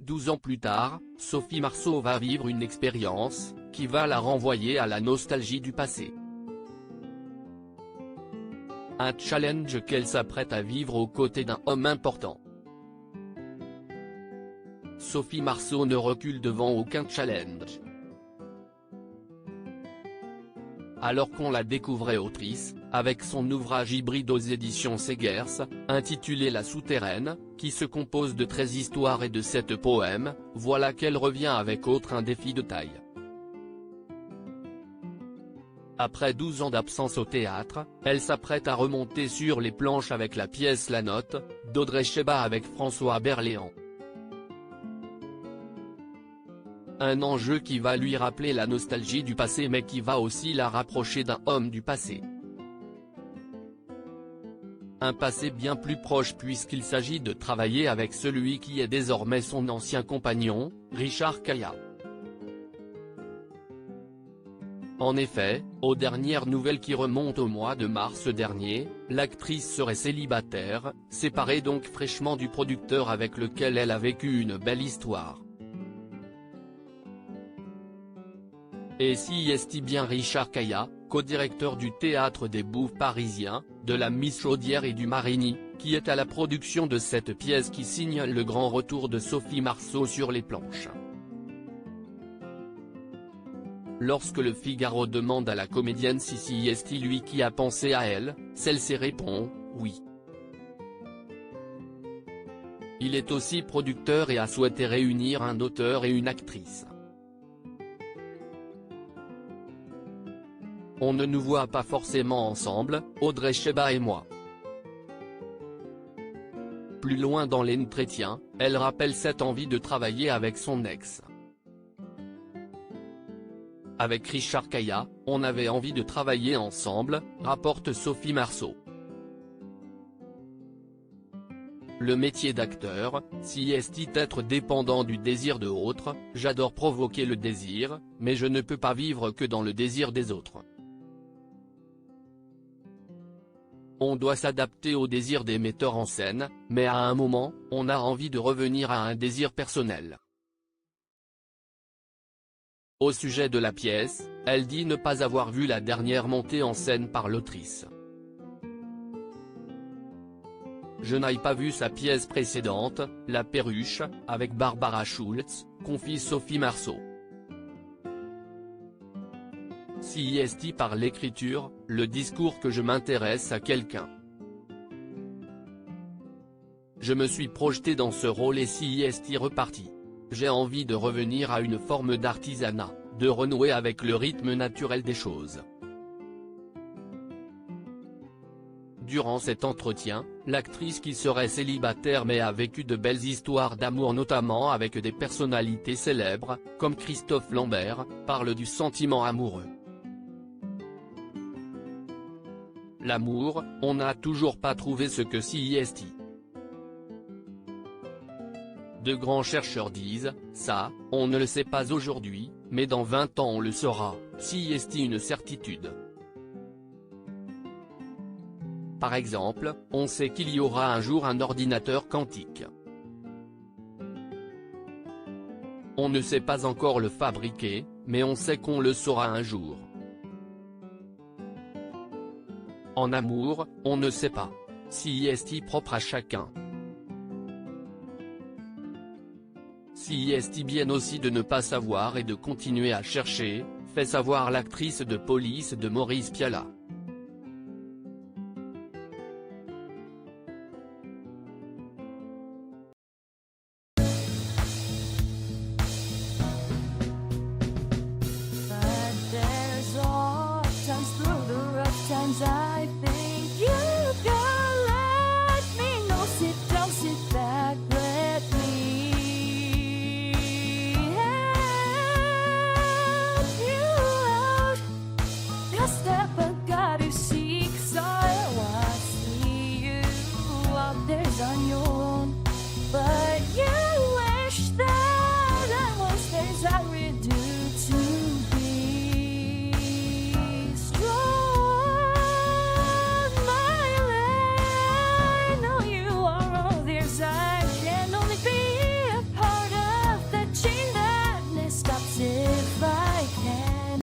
12 ans plus tard, Sophie Marceau va vivre une expérience, qui va la renvoyer à la nostalgie du passé. Un challenge qu'elle s'apprête à vivre aux côtés d'un homme important. Sophie Marceau ne recule devant aucun challenge. Alors qu'on la découvrait autrice, avec son ouvrage hybride aux éditions Segers, intitulé La Souterraine, qui se compose de 13 histoires et de 7 poèmes, voilà qu'elle revient avec un défi de taille. Après 12 ans d'absence au théâtre, elle s'apprête à remonter sur les planches avec la pièce La Note, d'Audrey Cheba avec François Berléand. Un enjeu qui va lui rappeler la nostalgie du passé mais qui va aussi la rapprocher d'un homme du passé. Un passé bien plus proche puisqu'il s'agit de travailler avec celui qui est désormais son ancien compagnon, Richard Caillat. En effet, aux dernières nouvelles qui remontent au mois de mars dernier, l'actrice serait célibataire, séparée donc fraîchement du producteur avec lequel elle a vécu une belle histoire. Et si est bien Richard Caillat, co-directeur du Théâtre des Bouffes parisiens, de la Miss Chaudière et du Marigny, qui est à la production de cette pièce qui signe le grand retour de Sophie Marceau sur les planches. Lorsque le Figaro demande à la comédienne si est lui qui a pensé à elle, celle-ci répond « oui ». Il est aussi producteur et a souhaité réunir un auteur et une actrice. On ne nous voit pas forcément ensemble, Audrey Cheba et moi. Plus loin dans l'entretien, elle rappelle cette envie de travailler avec son ex. Avec Richard Caillat, on avait envie de travailler ensemble, rapporte Sophie Marceau. Le métier d'acteur, si est être dépendant du désir de autres, j'adore provoquer le désir, mais je ne peux pas vivre que dans le désir des autres. On doit s'adapter au désir des metteurs en scène, mais à un moment, on a envie de revenir à un désir personnel. Au sujet de la pièce, elle dit ne pas avoir vu la dernière montée en scène par l'autrice. Je n'ai pas vu sa pièce précédente, La Perruche, avec Barbara Schultz, confie Sophie Marceau. Si est par l'écriture, le discours que je m'intéresse à quelqu'un. Je me suis projeté dans ce rôle et si est reparti. J'ai envie de revenir à une forme d'artisanat, de renouer avec le rythme naturel des choses. Durant cet entretien, l'actrice qui serait célibataire mais a vécu de belles histoires d'amour notamment avec des personnalités célèbres, comme Christophe Lambert, parle du sentiment amoureux. L'amour, on n'a toujours pas trouvé ce que si est. De grands chercheurs disent, ça, on ne le sait pas aujourd'hui, mais dans 20 ans on le saura, si est une certitude. Par exemple, on sait qu'il y aura un jour un ordinateur quantique. On ne sait pas encore le fabriquer, mais on sait qu'on le saura un jour. En amour, on ne sait pas. Si est propre à chacun. Si est bien aussi de ne pas savoir et de continuer à chercher, fait savoir l'actrice de Police de Maurice Pialat. But there's all times through the rough times I think